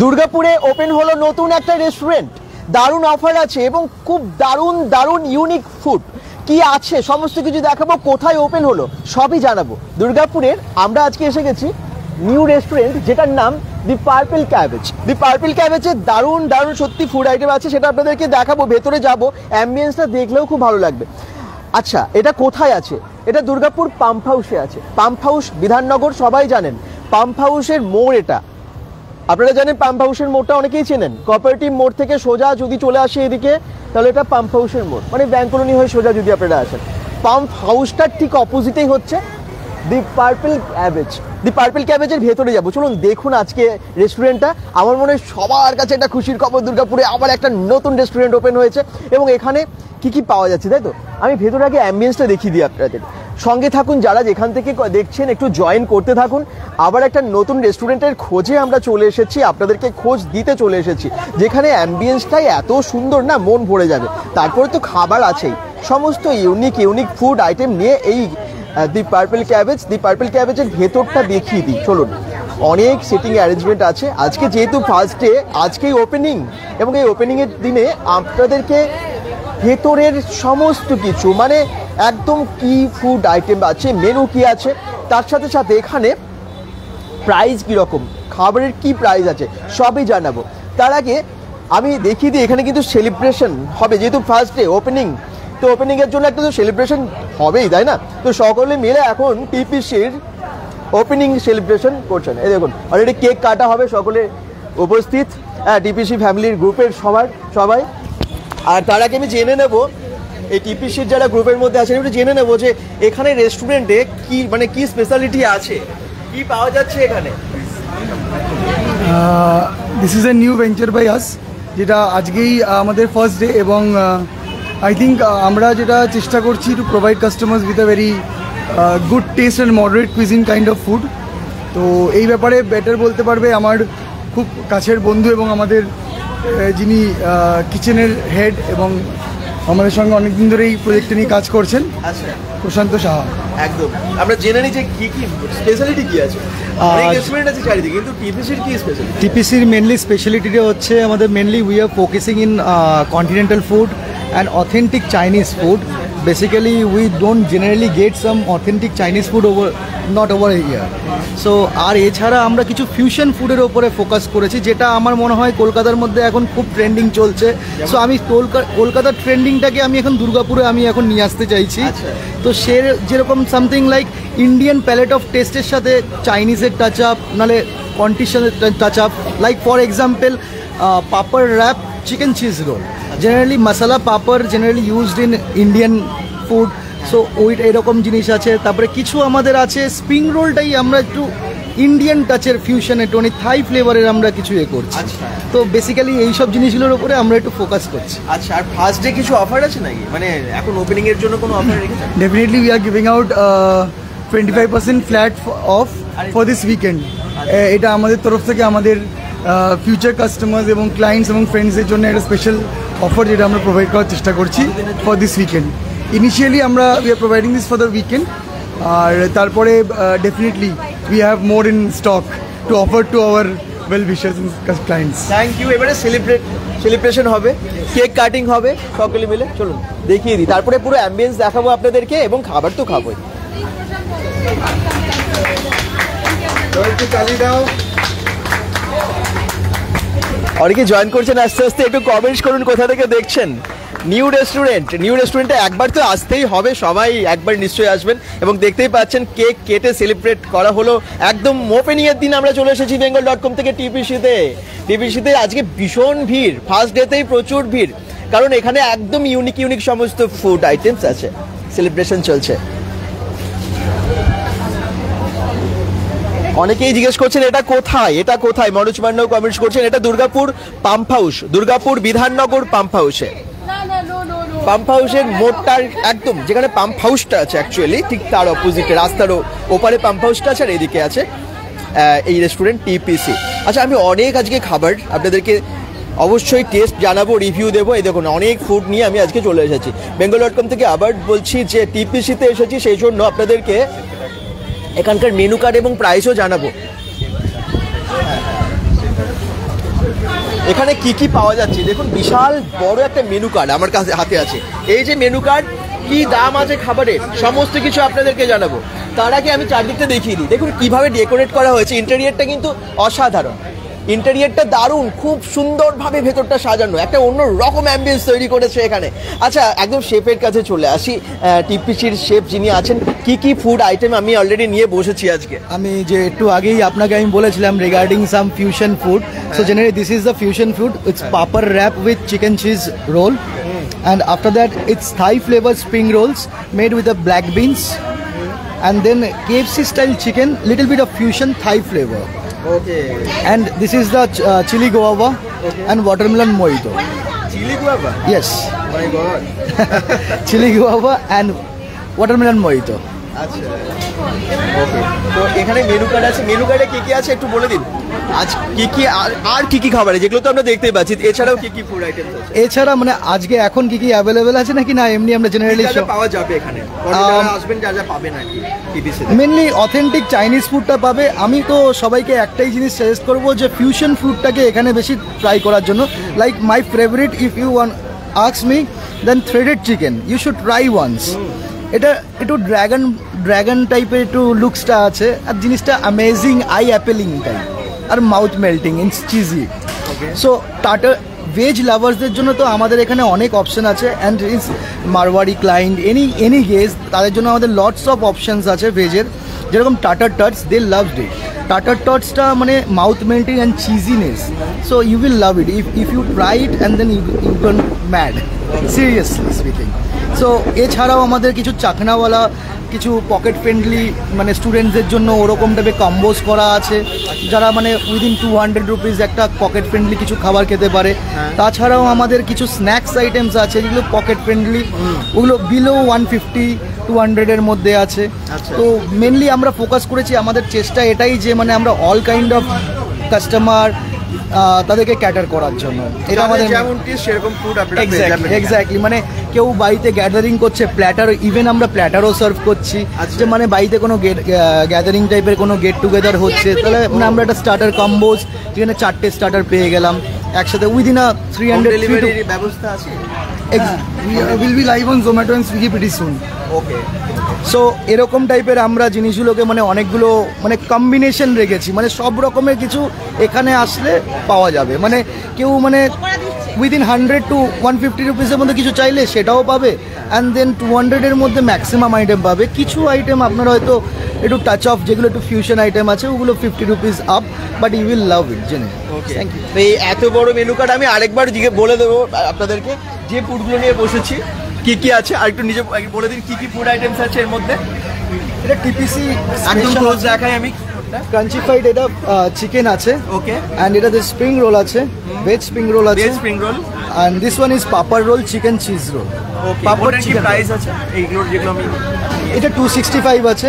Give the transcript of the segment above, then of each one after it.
দুর্গাপুরে ওপেন হলো নতুন একটা রেস্টুরেন্ট, দারুণ অফার আছে এবং খুব দারুণ দারুণ ইউনিক ফুড কি আছে সমস্ত কিছু দেখাবো। কোথায় ওপেন হলো সবই জানাবো। দুর্গাপুরের আমরা আজকে এসে গেছি নিউ রেস্টুরেন্ট, যেটার নাম দি পার্পল ক্যাবেজ। দি পার্পল ক্যাবেজের দারুণ দারুণ সত্যি ফুড আইটেম আছে, সেটা আপনাদেরকে দেখাবো। ভেতরে যাব, অ্যাম্বিয়েন্সটা দেখলেও খুব ভালো লাগবে। আচ্ছা, এটা কোথায় আছে? এটা দুর্গাপুর পাম্প হাউসে আছে। পাম্প হাউস বিধাননগর সবাই জানেন, পাম্প হাউসের মোড় এটা। আপনারা জানেন পাম্প হাউসের মোড়টা অনেকেই চেনেন, কোঅপারেটিভ মোড় থেকে সোজা যদি চলে আসে এদিকে তাহলে এটা পাম্প হাউসের মোড়, মানে ব্যাংক কলোনি হয়ে সোজা যদি আপনারা আসেন, পাম্প হাউসটার ঠিক অপোজিটেই হচ্ছে the Purple Cabbage. The purple ক্যাবেজের ভেতরে যাবো, চলুন দেখুন আজকে রেস্টুরেন্টটা। আমার মনে হয় সবার কাছে একটা খুশির খবর, দুর্গাপুরে আবার একটা নতুন রেস্টুরেন্ট ওপেন হয়েছে এবং এখানে কি কি পাওয়া যাচ্ছে, তাই তো? আমি ভেতরে আগে অ্যাম্বিয়েন্সটা দেখিয়ে দিই আপনাদের। সঙ্গে থাকুন, যারা যেখান থেকে দেখছেন একটু জয়েন করতে থাকুন। আবার একটা নতুন রেস্টুরেন্টের খোঁজে আমরা চলে এসেছি, আপনাদেরকে খোঁজ দিতে চলে এসেছি, যেখানে অ্যাম্বিয়েন্সটাই এত সুন্দর না, মন ভরে যাবে। তারপরে তো খাবার আছেই, সমস্ত ইউনিক ইউনিক ফুড আইটেম নিয়ে এই দি পার্পল ক্যাবেজ। দি পার্পল ক্যাবেজের ভেতরটা দেখিয়ে দিই চলুন। অনেক সিটিং অ্যারেঞ্জমেন্ট আছে। আজকে যেহেতু ফার্স্ট ডে, আজকেই ওপেনিং, এবং এই ওপেনিংয়ের দিনে আপনাদেরকে ভেতরের সমস্ত কিছু, মানে একদম কি ফুড আইটেম আছে, মেনু কি আছে, তার সাথে সাথে এখানে প্রাইস কীরকম, খাবারের কি প্রাইস আছে, সবই জানাবো। তার আগে আমি দেখিয়ে দিই, এখানে কিন্তু সেলিব্রেশন হবে, যেহেতু ফার্স্ট ডে ওপেনিং, তো ওপেনিংয়ের জন্য একটা তো সেলিব্রেশন হবেই, তাই না? তো সকলে মিলে এখন টিপিসির ওপেনিং সেলিব্রেশন করছেন। এই দেখুন অলরেডি কেক কাটা হবে, সকলে উপস্থিত, হ্যাঁ, টিপিসি ফ্যামিলির গ্রুপের সবাই। আর তার আগে আমি জেনে নেব, এই টিপিসির যারা গ্রুপের মধ্যে আছেন একটু জেনে নেব যে এখানে রেস্টুরেন্টে কি মানে কি স্পেশালিটি আছে, কি পাওয়া যাচ্ছে এখানে। This is a new venture by us, যেটা আজকেই আমাদের ফার্স্ট ডে, এবং আই থিঙ্ক আমরা যেটা চেষ্টা করছি to provide customers with a very good taste and moderate cuisine kind of food. তো এই ব্যাপারে বেটার বলতে পারবে আমার খুব কাছের বন্ধু এবং আমাদের যিনি কিচেনের হেড এবং আমাদের সঙ্গে অনেকদিন ধরে এই প্রজেক্টে নিয়ে কাজ করছেন, আচ্ছা, প্রশান্ত সাহা। একদম, আমরা জেনে নিই যে কি কি স্পেশালিটি কি আছে। অনেক রেস্টুরেন্ট আছে চারিদিকে, কিন্তু টিপিসির কি স্পেশালিটি? টিপিসির মেনলি স্পেশালিটিটা হচ্ছে আমাদের mainly we are focusing in continental food and authentic Chinese food. Basically we don't generally get some authentic Chinese food not over here. So আর এছাড়া আমরা কিছু ফিউশন ফুডের ওপরে ফোকাস করেছি, যেটা আমার মনে হয় কলকাতার মধ্যে এখন খুব ট্রেন্ডিং চলছে। সো আমি কলকাতার ট্রেন্ডিংটাকে আমি এখন দুর্গাপুরে আমি এখন নিয়ে আসতে চাইছি। তো সে যেরকম something like Indian palette of টেস্টের সাথে চাইনিজের টাচ আপ, নাহলে কন্টিশনের touch up, like for example papad wrap chicken cheese roll. Generally masala papad generally used in Indian food, so ওই এরকম জিনিস আছে। তারপরে কিছু আমাদের আছে স্প্রিং রোলটাই আমরা একটু ইন্ডিয়ান টাচের ফিউশনে টোনি থাই ফ্লেভারের আমরা কিছু করছি। তো বেসিক্যালি এইসব জিনিসগুলোর উপরে আমরা একটু ফোকাস করছি। আচ্ছা, আর ফার্স্ট ডে কিছু অফার আছে নাকি, মানে এখন ওপেনিং এর জন্য কোনো অফার রেখেছেন? Definitely we are giving out 25% flat of for this weekend. এটা আমাদের তরফ থেকে আমাদের ফিউচার কাস্টমার্স এবং ক্লায়েন্টস এবং ফ্রেন্ডসদের জন্য একটা স্পেশাল অফার, যেটা আমরা প্রোভাইড করার চেষ্টা করছি ফর দিস উইকেন্ড। ইনিশিয়ালি আমরা we are providing this for the weekend, আর তারপরে definitely we have more in stock to offer to our well wishers and clients. Thank you. এবারে সেলিব্রেশন হবে, কেক কাটিং হবে, সকলে মিলে চলুন দেখিয়ে দিই, তারপরে পুরো অ্যাম্বিয়েন্স দেখাবো আপনাদেরকে, এবং খাবার তো খাবোই। অনেকে জয়েন করছেন আস্তে আস্তে, একটু কমেন্টস করুন কোথা থেকে দেখছেন। নিউ রেস্টুরেন্টে একবার তো আসতেই হবে, সবাই একবার নিশ্চয়ই আসবেন। এবং দেখতেই পাচ্ছেন কেক কেটে সেলিব্রেট করা হলো, একদম ওপেনিং এর দিন আমরা চলে এসেছি bengal.com থেকে টিপিসিতে। আজকে ভীষণ ভিড়, ফার্স্ট ডেতেই প্রচুর ভিড়, কারণ এখানে একদম ইউনিক সমস্ত ফুড আইটেমস আছে, সেলিব্রেশন চলছে। অনেকেই জিজ্ঞেস করছেন এটা কোথায়, মনোজ মান্নাও কমেন্টস করছেন, এটা Durgapur pump house, Durgapur Bidhannagar pump হাউসে। পাম্প হাউসের মোড়টার একদম যেখানে পাম্প হাউসটা আছে অ্যাকচুয়ালি ঠিক তার অপোজিটে, রাস্তার ওপারে পাম্প হাউসটা আছে, আর এদিকে আছে এই রেস্টুরেন্ট টিপিসি। আচ্ছা, আমি অনেক আজকে খাবার আপনাদেরকে অবশ্যই টেস্ট জানাবো, রিভিউ দেবো। এই দেখুন অনেক ফুড নিয়ে আমি আজকে চলে এসেছি bengal.com থেকে। আবার বলছি যে টিপিসিতে এসেছি, সেই জন্য আপনাদেরকে এখানকার মেনু কার্ড এবং প্রাইসও জানাবো। এখানে কি কি পাওয়া যাচ্ছে দেখুন, বিশাল বড় একটা মেনু কার্ড আমার কাছে হাতে আছে। এই যে মেনু কার্ড, কি দাম আছে খাবারের, সমস্ত কিছু আপনাদেরকে জানাবো। তার আগে আমি চারদিকটা দেখিয়ে দিই। দেখুন কিভাবে ডেকোরেট করা হয়েছে, ইন্টেরিয়রটা কিন্তু অসাধারণ, ইন্টেরিয়রটা দারুণ, খুব সুন্দরভাবে ভেতরটা সাজানো, একটা অন্য রকম অ্যাম্বিয়েন্স তৈরি করেছে এখানে। আচ্ছা, একদম শেফের কাছে চলে আসি। টিপিসির শেফ যিনি আছেন, কি কি ফুড আইটেম আমি অলরেডি নিয়ে বসেছি আজকে। আমি যে একটু আগেই আপনাকে আমি বলেছিলাম regarding some fusion food, so generally this is the fusion food. It's papad wrap with chicken cheese roll, and after that it's Thai flavored spring rolls made with the black beans, and then KFC style chicken, little bit of fusion Thai flavor. Okay. And this is the chili guava and watermelon mojito. Chili guava? Yes. My God. Chili guava and watermelon mojito. আচ্ছা, ওকে। তো এখানে menu card আছে, menu কার্ডে কি কি আছে একটু বলে দিন। আজ কি কি আর কি কি খাবার, যেগুলো তো আমরা দেখতেই পাচ্ছি, এছাড়াও কি কি ফুড আইটেম আছে? এছাড়া মানে আজকে এখন কি কি অ্যাভেলেবেল আছে নাকি না এমনি আমরা জেনারেলি পাওয়া যাবে এখানে, যারা আসবেন যা যা পাবেন আর কি টিপিসিতে? মেনলি অথেন্টিক চাইনিজ ফুডটা পাবে। আমি তো সবাইকে একটাই জিনিস সাজেস্ট করবো যে ফিউশন ফুডটাকে এখানে বেশি ট্রাই করার জন্য। Like my favourite, if you want ask me, then threaded chicken you should try once. এটা একটু ড্রাগন টাইপের একটু লুকসটা আছে, আর জিনিসটা অ্যামেজিং, আই অ্যাপেলিং টাইপ, আর mouth melting, it's cheesy. So টাটার ভেজ লাভার্সদের জন্য তো আমাদের এখানে অনেক অপশন আছে, and is Marwari client any guest, তাদের জন্য আমাদের লটস অফ অপশনস আছে ভেজের। যেরকম টাটার টটস, দে লাভড ইট। টাটার টটসটা মানে mouth melting and cheesiness, so you will love it if you try it, and then you gone mad, seriously speaking. So এছাড়াও আমাদের কিছু চাকনাওয়ালা, কিছু পকেট ফ্রেন্ডলি মানে স্টুডেন্টসদের জন্য ওরকম টাইপের কম্বোজ করা আছে, যারা মানে উইদিন 200 রুপিস একটা পকেট ফ্রেন্ডলি কিছু খাবার খেতে পারে। তাছাড়াও আমাদের কিছু স্ন্যাক্স আইটেমস আছে যেগুলো পকেট ফ্রেন্ডলি, ওগুলো বিলো 150-200 মধ্যে আছে। তো মেনলি আমরা ফোকাস করেছি, আমাদের চেষ্টা এটাই যে মানে আমরা অল কাইন্ড অফ কাস্টমার তাদেরকে ক্যাটার করার জন্য। এটা আমাদের যেমন টেস্ট সেরকম ফুড আপনারা পেয়ে যাবেন। এক্স্যাক্টলি, মানে কেউ বাড়িতে গ্যাদারিং করছে, প্ল্যাটার, ইভেন আমরা প্ল্যাটারও সার্ভ করছি। যে মানে বাড়িতে কোনো গ্যাদারিং টাইপের কোনো গেট টুগেদার হচ্ছে, তাহলে মানে আমরা একটা স্টার্টার কম্বোজ, যেখানে 4টে স্টার্টার পেয়ে গেলাম একসাথে উইদিন আ 300 ডেলিভারির ব্যবস্থা আছে। Will be live on Zomato and Swiggy pretty soon. Okay. So এরকম টাইপের আমরা জিনিসগুলোকে মানে অনেকগুলো মানে কম্বিনেশন রেখেছি, মানে সব রকমের কিছু এখানে আসলে পাওয়া যাবে। মানে কেউ মানে উইদিন 100 to 150 রুপিসের মধ্যে কিছু চাইলে সেটাও পাবে, অ্যান্ড দেন 200-এর মধ্যে ম্যাক্সিমাম আইটেম পাবে। কিছু আইটেম আপনারা হয়তো একটু টাচ অফ, যেগুলো একটু ফিউশন আইটেম আছে, ওগুলো 50 rupees up, but you will love it জেনে। Thank you. এই এত বড় মেনু কার্ড আমি আরেকবার বলে দেবো আপনাদেরকে, যে ফুডগুলো নিয়ে বসেছি কি কি আছে, আর একটু নিজে বলে দিন কি কি ফুড আইটেমস আছে এর মধ্যে। এটা টিপিসি একদম ক্লোজ দেখাই আমি। ক্রাঞ্চি ফ্রাইড, এটা চিকেন আছে, ওকে, অ্যান্ড এটাতে স্প্রিং রোল আছে, ভেজ স্প্রিং রোল আছে, veg spring roll, and this one is papad roll, chicken cheese roll. পাপড়ের কি প্রাইস আছে এইগুলোর, যেগুলো আমি? এটা 265 আছে,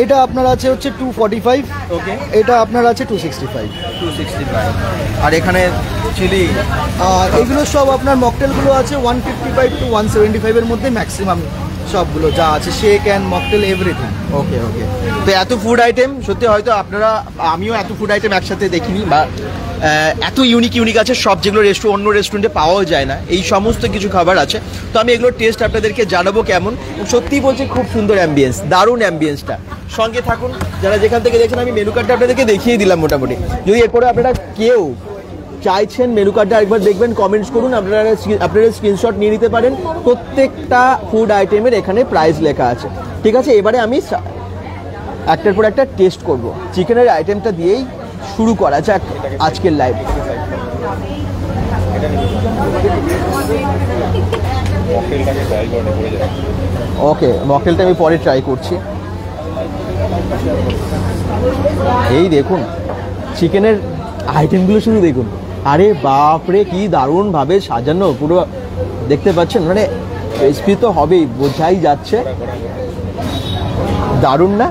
এটা আপনার আছে হচ্ছে 245, ওকে, এটা আপনার আছে 265। আর এখানে চিলি, এগুলো সব আপনার মকটেলগুলো আছে 155 to 175 এর মধ্যে ম্যাক্সিমাম সবগুলো যা আছে, শেক অ্যান্ড মকটেল এভরিথিং। ওকে ওকে। তো এত ফুড আইটেম সত্যি হয়তো আপনারা, আমিও এত ফুড আইটেম একসাথে দেখিনি, বা এত ইউনিক আছে সব, যেগুলো অন্য রেস্টুরেন্টে পাওয়াও যায় না, এই সমস্ত কিছু খাবার আছে। তো আমি এগুলোর টেস্ট আপনাদেরকে জানাবো কেমন। সত্যিই বলছি খুব সুন্দর অ্যাম্বিয়েন্স, দারুণ অ্যাম্বিয়েন্সটা। সঙ্গে থাকুন, যারা যেখান থেকে দেখছেন আমি মেনু কার্ডটা আপনাদেরকে দেখিয়ে দিলাম মোটামুটি। যদি এরপরে আপনারা কেউ চাইছেন মেনু কার্ডটা একবার দেখবেন, কমেন্টস করুন, আপনারা স্ক্রিনশট নিয়ে নিতে পারেন। প্রত্যেকটা ফুড আইটেমের এখানে প্রাইস লেখা আছে, ঠিক আছে? এবারে আমি একটার পর একটা টেস্ট করব। চিকেনের আইটেমটা দিয়েই শুরু করা যাক আজকের লাইভ। ওকে, মকটেলটা আমি পরে ট্রাই করছি। এই দেখুন চিকেনের আইটেমগুলো শুধু দেখুন, আরে বাপরে কি দারুণভাবে সাজানো, পুরো দেখতে পাচ্ছেন, মানে রেসিপি তো হবেই, বোঝাই যাচ্ছে। দারুণ না?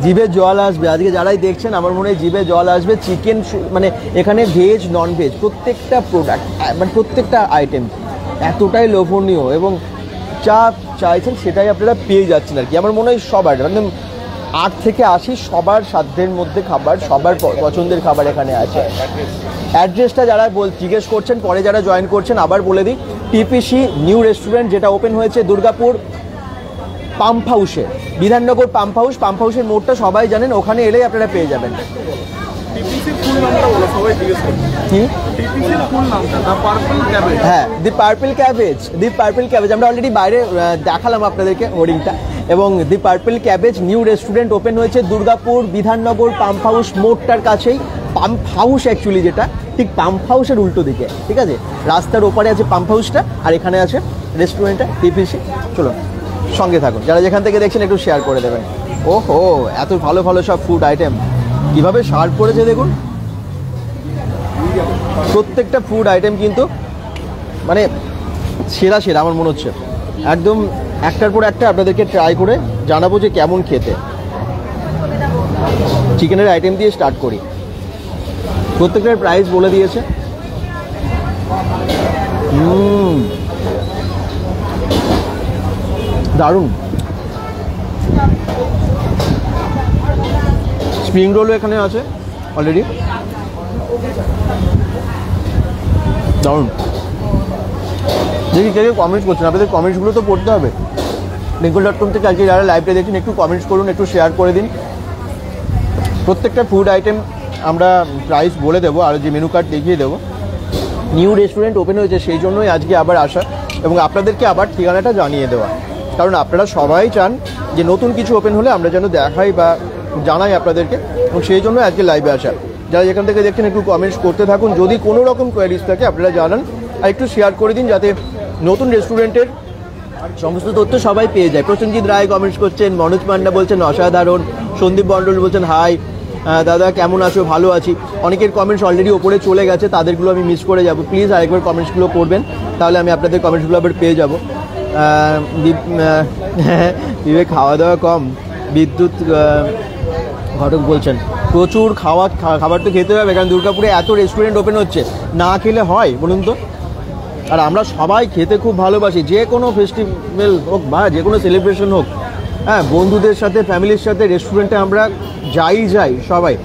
জিভে জল আসবে আজকে, যারাই দেখছেন আমার মনে হয় জিভে জল আসবে। চিকেন মানে এখানে ভেজ নন ভেজ প্রত্যেকটা প্রোডাক্ট, মানে প্রত্যেকটা আইটেম এতটাই লোভনীয়, এবং যা চাইছেন সেটাই আপনারা পেয়ে যাচ্ছেন আর কি। আমার মনে হয় সবার একদম 8 থেকে 80 সবার সাধ্যের মধ্যে খাবার, সবার পছন্দের খাবার এখানে আছে। অ্যাড্রেসটা যারা জিজ্ঞেস করছেন, পরে যারা জয়েন করছেন আবার বলে দিই, টিপিসি নিউ রেস্টুরেন্ট, যেটা ওপেন হয়েছে দুর্গাপুর পাম্প হাউসে, বিধাননগর পাম্প হাউসের মোড়টা সবাই জানেন, ওখানে এলেই আপনারা পেয়ে যাবেন। হ্যাঁ, দি পার্পল ক্যাবেজ আমরা অলরেডি বাইরে দেখালাম আপনাদেরকে হোর্ডিংটা। এবং the Purple Cabbage new restaurant open হয়েছে দুর্গাপুর বিধাননগর পাম্প হাউস মোড়টার কাছেই। পাম্প হাউস অ্যাকচুয়ালি যেটা, ঠিক পাম্প হাউসের উল্টো দিকে, ঠিক আছে? রাস্তার ওপারে আছে পাম্প হাউসটা, আর এখানে আছে রেস্টুরেন্টটা টিপিসি। চলো সঙ্গে থাকুন, যারা যেখান থেকে দেখছেন একটু শেয়ার করে দেবেন। ওহো, এত ভালো ভালো সব ফুড আইটেম কীভাবে সার্ভ করেছে দেখুন। প্রত্যেকটা ফুড আইটেম কিন্তু মানে সেরা আমার মনে হচ্ছে। একদম একটার পর একটা আপনাদেরকে ট্রাই করে জানাবো যে কেমন খেতে। চিকেনের আইটেম দিয়ে স্টার্ট করি। প্রত্যেকটার প্রাইস বলে দিয়েছে। দারুণ। স্প্রিং রোলও এখানে আছে অলরেডি, দারুণ। দেখি কে কমেন্টস করছেন, আপনাদের কমেন্টসগুলো তো পড়তে হবে। বেঙ্গল.com থেকে আজকে যারা লাইভটা দেখছেন একটু কমেন্টস করুন, একটু শেয়ার করে দিন। প্রত্যেকটা ফুড আইটেম আমরা প্রাইস বলে দেবো আর যে মেনু কার্ড দেখিয়ে দেবো। নিউ রেস্টুরেন্ট ওপেন হয়েছে সেই জন্যই আজকে আবার আসা এবং আপনাদেরকে আবার ঠিকানাটা জানিয়ে দেওয়া, কারণ আপনারা সবাই চান যে নতুন কিছু ওপেন হলে আমরা যেন দেখাই বা জানাই আপনাদেরকে, এবং সেই জন্য আজকে লাইভে আসা। যারা যেখান থেকে দেখছেন একটু কমেন্টস করতে থাকুন, যদি কোনো রকম কোয়ারিজ থাকে আপনারা জানান আর একটু শেয়ার করে দিন, যাতে নতুন রেস্টুরেন্টের সমস্ত তথ্য সবাই পেয়ে যায়। প্রসেনজিৎ রায় কমেন্টস করছেন, মনোজ পান্ডা বলছেন অসাধারণ, সন্দীপ মণ্ডল বলছেন হাই দাদা কেমন আছো, ভালো আছি। অনেকের কমেন্টস অলরেডি ওপরে চলে গেছে, তাদেরগুলো আমি মিস করে যাব। প্লিজ আরেকবার কমেন্টসগুলো করবেন, তাহলে আমি আপনাদের কমেন্টসগুলো আবার পেয়ে যাব। বিবেক খাওয়া দাওয়া কম, বিদ্যুৎ ঘটক বলছেন প্রচুর খাবার তো খেতে হবে, কারণ দুর্গাপুরে এত রেস্টুরেন্ট ওপেন হচ্ছে, না খেলে হয় বলুন তো? আর আমরা সবাই খেতে খুব ভালোবাসি, যে কোনো ফেস্টিভ্যাল হোক বা যে কোনো সেলিব্রেশন হোক, হ্যাঁ, বন্ধুদের সাথে ফ্যামিলির সাথে রেস্টুরেন্টে আমরা যাই সবাই,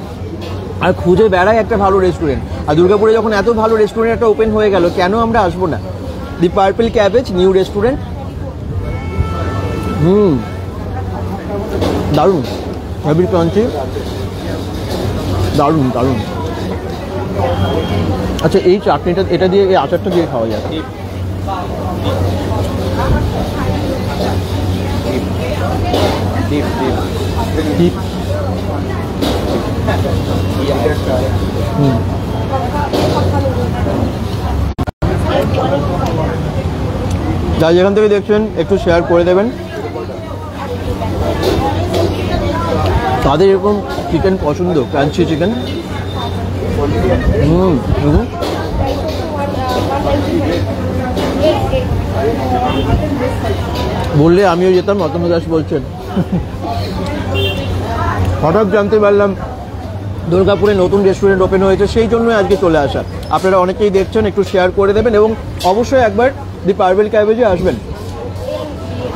আর খুঁজে বেড়াই একটা ভালো রেস্টুরেন্ট। আর দুর্গাপুরে যখন এত ভালো রেস্টুরেন্ট একটা ওপেন হয়ে গেল, কেন আমরা আসবো না? দি পার্পল ক্যাবেজ নিউ রেস্টুরেন্ট, দারুণ, হেভি ক্রাঞ্চি, দারুণ। আচ্ছা, এই চাটনিটা এটা দিয়ে, এই আচারটা দিয়ে খাওয়া যায়। যারা যেখান থেকে দেখছেন একটু শেয়ার করে দেবেন। তাদের এরকম চিকেন পছন্দ, ক্রাঞ্চি চিকেন। বললে আমিও যেতাম, অতনু দাস বলছেন। হঠাৎ জানতে পারলাম দুর্গাপুরে নতুন রেস্টুরেন্ট ওপেন হয়েছে, সেই জন্যই আজকে চলে আসা। আপনারা অনেকেই দেখছেন, একটু শেয়ার করে দেবেন এবং অবশ্যই একবার দি পার্পল ক্যাবেজে আসবেন,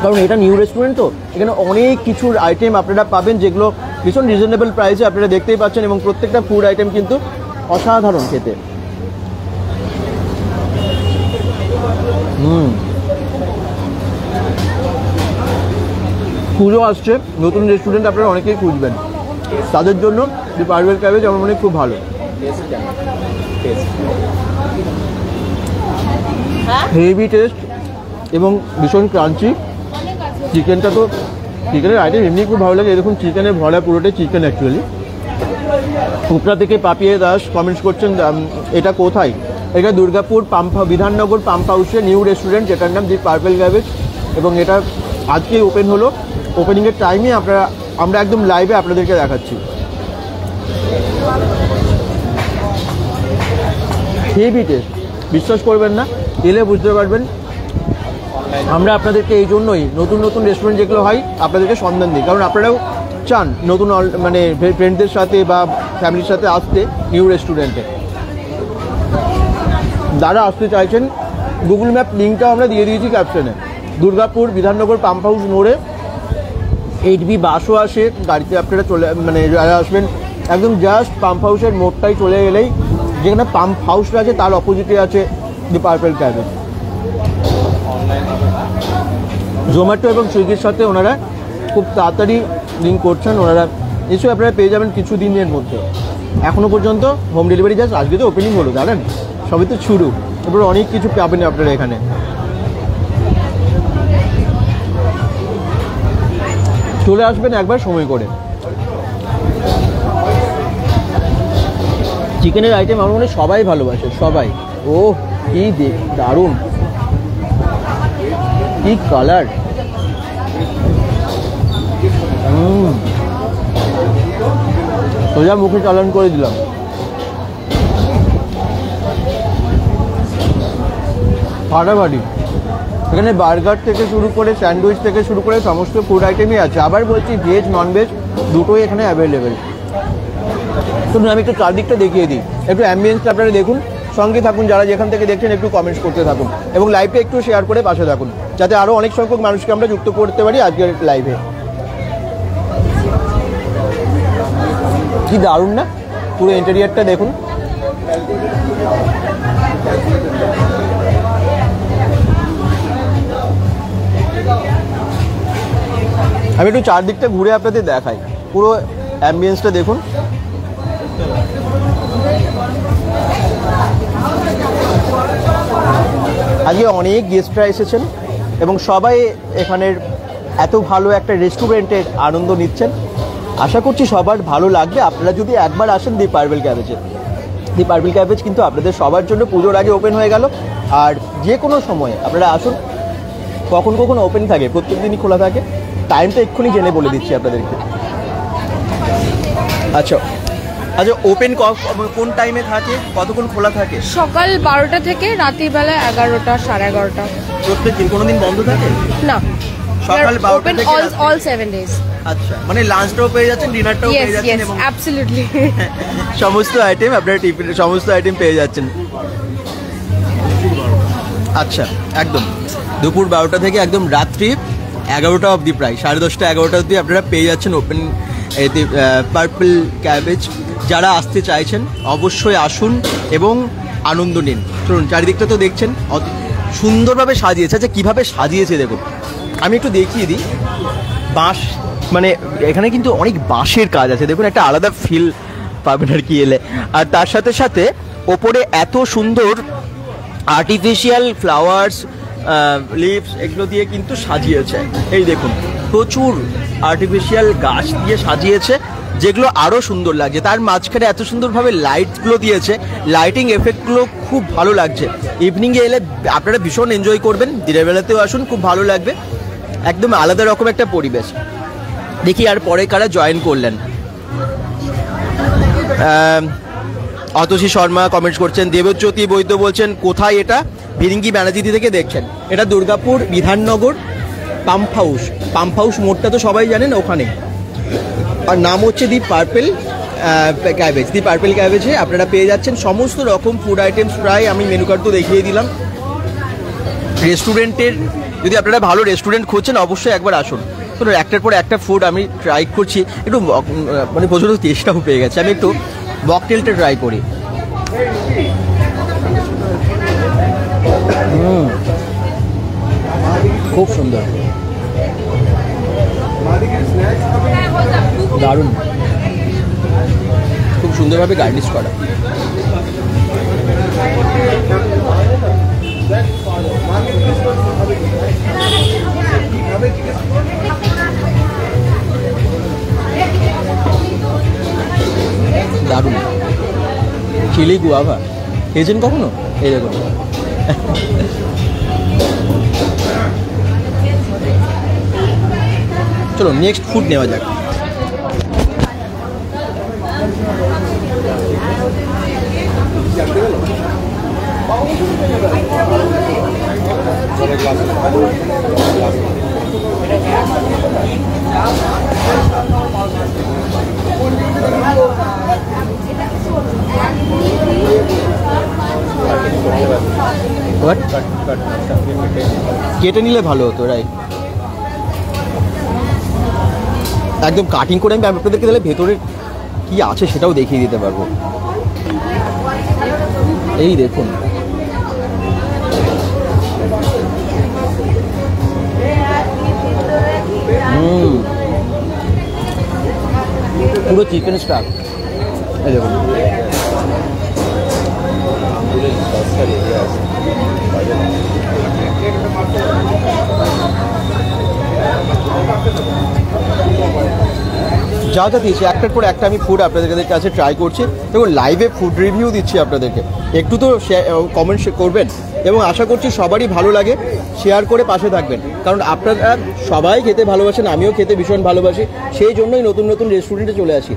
কারণ এটা নিউ রেস্টুরেন্ট তো এখানে অনেক কিছুর আইটেম আপনারা পাবেন, যেগুলো ভীষণ রিজনেবল প্রাইসে আপনারা দেখতেই পাচ্ছেন, এবং প্রত্যেকটা ফুড আইটেম কিন্তু অসাধারণ খেতে। পুজো আসছে, নতুন রেস্টুরেন্ট আপনারা অনেকেই খুঁজবেন, তাদের জন্য দি পার্পল ক্যাবেজ আমার মনে খুব ভালো। হেভি টেস্ট এবং ভীষণ ক্রাঞ্চি। চিকেনটা তো, চিকেনের আইটেম এমনি খুব ভালো লাগে। দেখুন চিকেনের ভরা, পুরোটাই চিকেন অ্যাকচুয়ালি। উপরা থেকে পাপিয়ে দাস কমেন্টস করছেন এটা কোথায়? এটা দুর্গাপুর বিধাননগর পাম্প হাউসে নিউ রেস্টুরেন্ট, যেটার নাম দি পার্পল ক্যাবেজ, এবং এটা আজকেই ওপেন হলো। ওপেনিংয়ের টাইমে আমরা একদম লাইভে আপনাদেরকে দেখাচ্ছি। হেভি টেস্ট, বিশ্বাস করবেন না, এলে বুঝতে পারবেন। আমরা আপনাদেরকে এই জন্যই নতুন রেস্টুরেন্ট যেগুলো হয় আপনাদেরকে সন্ধান দিই, কারণ আপনারাও চান নতুন মানে ফ্রেন্ডদের সাথে বা ফ্যামিলির সাথে আসতে নিউ রেস্টুরেন্টে। যারা আসতে চাইছেন, গুগল ম্যাপ লিঙ্কটাও আমরা দিয়ে দিয়েছি ক্যাপশনে। দুর্গাপুর বিধাননগর পাম্প হাউস মোড়ে 8B বাসও আসে, গাড়িতে আপনারা চলে মানে যারা আসবেন একদম জাস্ট পাম্প হাউসের মোড়টাই চলে গেলেই যেখানে পাম্প হাউসটা আছে তার অপোজিটে আছে দি পার্পল ক্যাবেজ। জোম্যাটো এবং সুইগির সাথে ওনারা খুব তাড়াতাড়ি লিঙ্ক করছেন, ওনারা এসব আপনারা পেয়ে যাবেন কিছু দিনের মধ্যে। এখনও পর্যন্ত হোম ডেলিভারি জাস্ট আজকে তো ওপেনিং হলো, জানেন সবই তো শুরু, এরপর অনেক কিছু পাবেন আপনারা এখানে। চলে আসবেন একবার সময় করে। চিকেনের আইটেম আমার মনে হয় সবাই ভালোবাসে, সবাই। ও কি দারুণ, কি কালার, সোজা মুখে চালান করে দিলাম। ফাটাফাটি। এখানে বার্গার থেকে শুরু করে স্যান্ডউইচ থেকে শুরু করে সমস্ত ফুড আইটেমই আছে। আবার বলছি ভেজ ননভেজ দুটোই এখানে অ্যাভেলেবেল। শুনুন আমি একটু চারদিকটা দেখিয়ে দিই, একটু অ্যাম্বিয়েন্সটা আপনারা দেখুন, সঙ্গে থাকুন, যারা যেখান থেকে দেখছেন একটু কমেন্টস করতে থাকুন এবং লাইভে একটু শেয়ার করে পাশে থাকুন, যাতে আরও অনেক সংখ্যক মানুষকে আমরা যুক্ত করতে পারি আজকের লাইভে। কি দারুণ না, পুরো ইন্টেরিয়ারটা দেখুন। আমি একটু চারদিকটা ঘুরে আপনাদের দেখাই, পুরো অ্যাম্বিয়েন্সটা দেখুন। আজকে অনেক গেস্টরা এসেছেন এবং সবাই এখানের এত ভালো একটা রেস্টুরেন্টের আনন্দ নিচ্ছেন। আশা করছি সবার ভালো লাগবে। আপনারা যদি একবার আসেন দি পার্পল ক্যাবেজে, দি পার্পল ক্যাবেজ কিন্তু আপনাদের সবার জন্য পুজোর আগে ওপেন হয়ে গেল। আর যে কোনো সময়ে আপনারা আসুন, কখন কখন ওপেন থাকে, প্রত্যেক দিনই খোলা থাকে। টাইমটা এক্ষুনি জেনে বলে দিচ্ছি আপনাদেরকে। আচ্ছা আচ্ছা, ওপেন কোন টাইমে থাকে, কতক্ষণ খোলা থাকে? সকাল 12টা থেকে রাত্রিবেলা 11টা, 11:30। প্রত্যেক দিন? কোনো দিন বন্ধ থাকে না, সকাল 12টা থেকে all 7 days। আচ্ছা, মানে লাঞ্চটাও পেয়ে যাচ্ছেন, ডিনারটাও পেয়ে যাচ্ছেন এবং অ্যাবসলিউটলি সমস্ত আইটেম আপনারা টিফিনের সমস্ত আইটেম পেয়ে যাচ্ছেন। আচ্ছা, একদম দুপুর 12টা থেকে একদম রাত্রি 11টা অবধি, প্রায় 10:30 11টা অবধি আপনারা পেয়ে যাচ্ছেন ওপেন পার্পল ক্যাবেজ। যারা আসতে চাইছেন অবশ্যই আসুন এবং আনন্দ নিন। চলুন, চারিদিকটা তো দেখছেন সুন্দরভাবে সাজিয়েছে। আচ্ছা, কীভাবে সাজিয়েছে দেখুন, আমি একটু দেখিয়ে দিই। বাঁশ, মানে এখানে কিন্তু অনেক বাঁশের কাজ আছে, দেখুন একটা আলাদা ফিল পাবেন আর কি এলে। আর তার সাথে সাথে ওপরে এত সুন্দর আর্টিফিশিয়াল ফ্লাওয়ার্স, লিভস, এগুলো দিয়ে কিন্তু সাজিয়েছে। এই দেখুন প্রচুর আর্টিফিশিয়াল গাছ দিয়ে সাজিয়েছে, যেগুলো আরও সুন্দর লাগছে। তার মাঝখানে এত সুন্দরভাবে লাইটগুলো দিয়েছে, লাইটিং এফেক্টগুলো খুব ভালো লাগছে। ইভিনিংয়ে এলে আপনারা ভীষণ এনজয় করবেন, দিনের বেলাতেও আসুন, খুব ভালো লাগবে। একদম আলাদা রকম একটা পরিবেশ। দেখি আর পরে কারা জয়েন করলেন। অতসী শর্মা কমেন্টস করছেন, দেবজ্যোতি বৈদ্য বলছেন কোথায় এটা, ভিরিঙ্গি ব্যানার্জি থেকে দেখছেন। এটা Durgapur Bidhannagar pump house, pump house মোড়টা তো সবাই জানেন, ওখানে। আর নাম হচ্ছে the Purple Cabbage. The Purple ক্যাবেজে আপনারা পেয়ে যাচ্ছেন সমস্ত রকম ফুড আইটেমস। প্রায় আমি মেনু কার্ড তো দেখিয়ে দিলাম। রেস্টুরেন্টের, যদি আপনারা ভালো রেস্টুরেন্ট খুঁজছেন অবশ্যই একবার আসুন। তো একটার পর একটা ফুড আমি ট্রাই করছি, একটু মানে প্রচুর টেস্টটাও পেয়ে গেছে। আমি একটু মকটেলটা ট্রাই করি। খুব সুন্দর, দারুণ, খুব সুন্দরভাবে গার্নিশ করা। দারুণ। চিলি গুয়াভা খেয়েছেন কখনো? এই দেখুন, চলো নেক্সট ফুড নেওয়া যাক। কেটে নিলে ভালো হতো, রাইট? একদম কাটিং করে আমি আপনাদেরকে তাহলে ভেতরে কি আছে সেটাও দেখিয়ে দিতে পারবো। এই দেখুন, পুরো চিকেন স্টাফ। এই দেখুন, যা যা দিয়েছি একটার পর একটা আমি ফুড আপনাদের কাছে ট্রাই করছি এবং লাইভে ফুড রিভিউ দিচ্ছি আপনাদেরকে। একটু তো কমেন্ট করবেন এবং আশা করছি সবারই ভালো লাগে, শেয়ার করে পাশে থাকবেন, কারণ আপনারা সবাই খেতে ভালোবাসেন, আমিও খেতে ভীষণ ভালোবাসি, সেই জন্যই নতুন নতুন রেস্টুরেন্টে চলে আসি।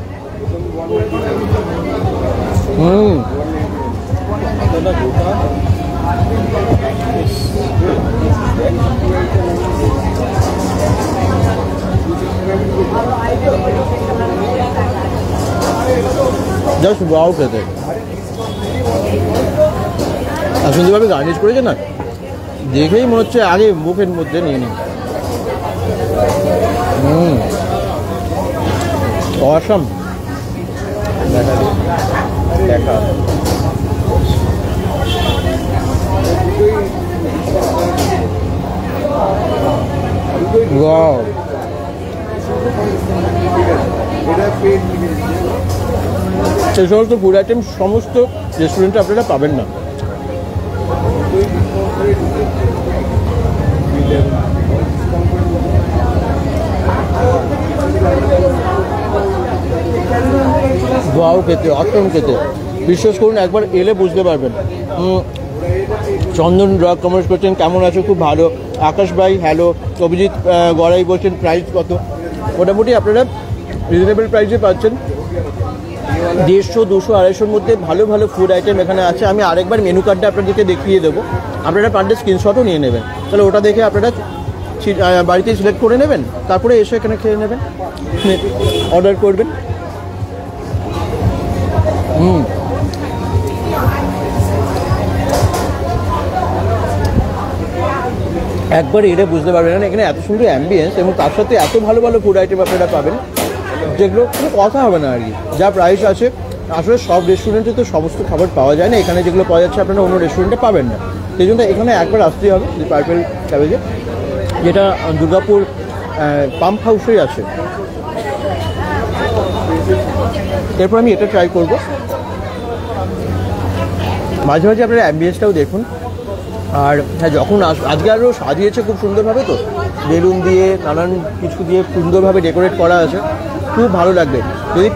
জাস্ট ওয়াও খেতে। আর সুন্দরভাবে গার্নিশ করেছে না, দেখেই মনে হচ্ছে আগে মুখের মধ্যে নিয়ে নিই। অসাম। ওয়াও, সেই সমস্ত ফুড আইটেম সমস্ত রেস্টুরেন্টে আপনারা পাবেন না। ওয়াও খেতে, অসম খেতে, বিশ্বাস করুন একবার এলে বুঝতে পারবেন। চন্দন ড্রাগ কমার্স করছেন, কেমন আছে? খুব ভালো। আকাশ ভাই হ্যালো। অভিজিৎ গড়াই বলছেন প্রাইস কত? মোটামুটি আপনারা রিজনেবল প্রাইসে পাচ্ছেন। 150, 200, 250-র মধ্যে ভালো ভালো ফুড আইটেম এখানে আছে। আমি আরেকবার মেনু কার্ডটা আপনাদেরকে দেখিয়ে দেবো, আপনারা পারলে স্ক্রিনশটও নিয়ে নেবেন, তাহলে ওটা দেখে আপনারা বাড়িতে সিলেক্ট করে নেবেন, তারপরে এসে এখানে খেয়ে নেবেন, অর্ডার করবেন। একবার এলে বুঝতে পারবেন না এখানে এত সুন্দর অ্যাম্বিয়েন্স এবং তার সাথে এত ভালো ভালো ফুড আইটেম আপনারা পাবেন, যেগুলো কোনো কথা হবে না আর কি। যা প্রাইস আছে, আসলে সব রেস্টুরেন্টে তো সমস্ত খাবার পাওয়া যায় না, এখানে যেগুলো পাওয়া যাচ্ছে আপনারা অন্য রেস্টুরেন্টে পাবেন না। সেই জন্য এখানে একবার আসতেই হবে, পার্পেল ক্যাবেজে, যেটা দুর্গাপুর পাম্প হাউসেই আছে। এরপর আমি এটা ট্রাই করব। মাঝে মাঝে আপনারা অ্যাম্বিয়েন্সটাও দেখুন। আর হ্যাঁ, যখন আজকে আরও সাজিয়েছে খুব সুন্দরভাবে, তো বেলুন দিয়ে নানান কিছু দিয়ে সুন্দরভাবে ডেকোরেট করা আছে, খুব ভালো লাগবে। যদি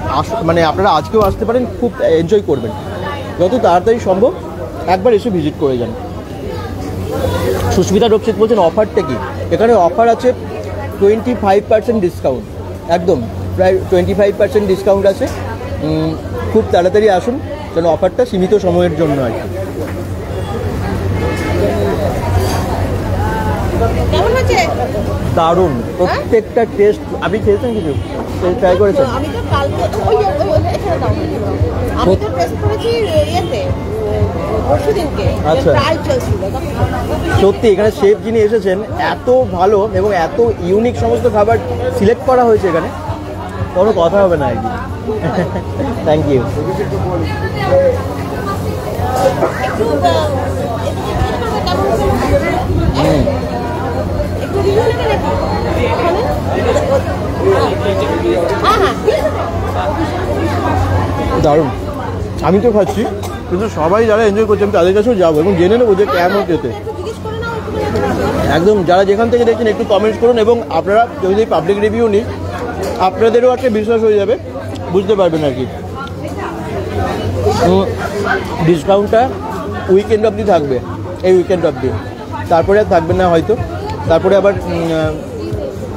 মানে আপনারা আজকেও আসতে পারেন, খুব এনজয় করবেন। যত তাড়াতাড়ি সম্ভব একবার এসে ভিজিট করে যান। সুস্মিতা রক্ষিত বলছেন অফারটা কি? এখানে অফার আছে 25% ডিসকাউন্ট, একদম প্রায় 25% ডিসকাউন্ট আছে। খুব তাড়াতাড়ি আসুন, কারণ অফারটা সীমিত সময়ের জন্য আর কি। দারুণ, প্রত্যেকটা টেস্ট। আপনি খেয়েছেন কিছু ট্রাই করেছেন? আমি তো কালকে এখানে দাও, আমি তো টেস্ট করেছি ইয়েতে পরশুদিনকে, আচ্ছা, ট্রায়াল চলছিল। সত্যি এখানে শেফ যিনি এসেছেন এত ভালো এবং এত ইউনিক সমস্ত খাবার সিলেক্ট করা হয়েছে এখানে, কোনো কথা হবে না আর কি। Thank you. দারুণ, আমি তো খাচ্ছি, কিন্তু সবাই যারা এনজয় করছে আমি তাদের কাছেও যাবো এবং জেনে নেবো যে কেমন খেতে। একদম যারা যেখান থেকে দেখছেন একটু কমেন্টস করুন, এবং আপনারা যদি পাবলিক রিভিউ নিই আপনাদেরও একটা বিশ্বাস হয়ে যাবে, বুঝতে পারবেন আর কি। ডিসকাউন্টটা উইকেন্ড অবধি থাকবে, এই উইকেন্ড অবধি, তারপরে আর থাকবে না হয়তো, তারপরে আবার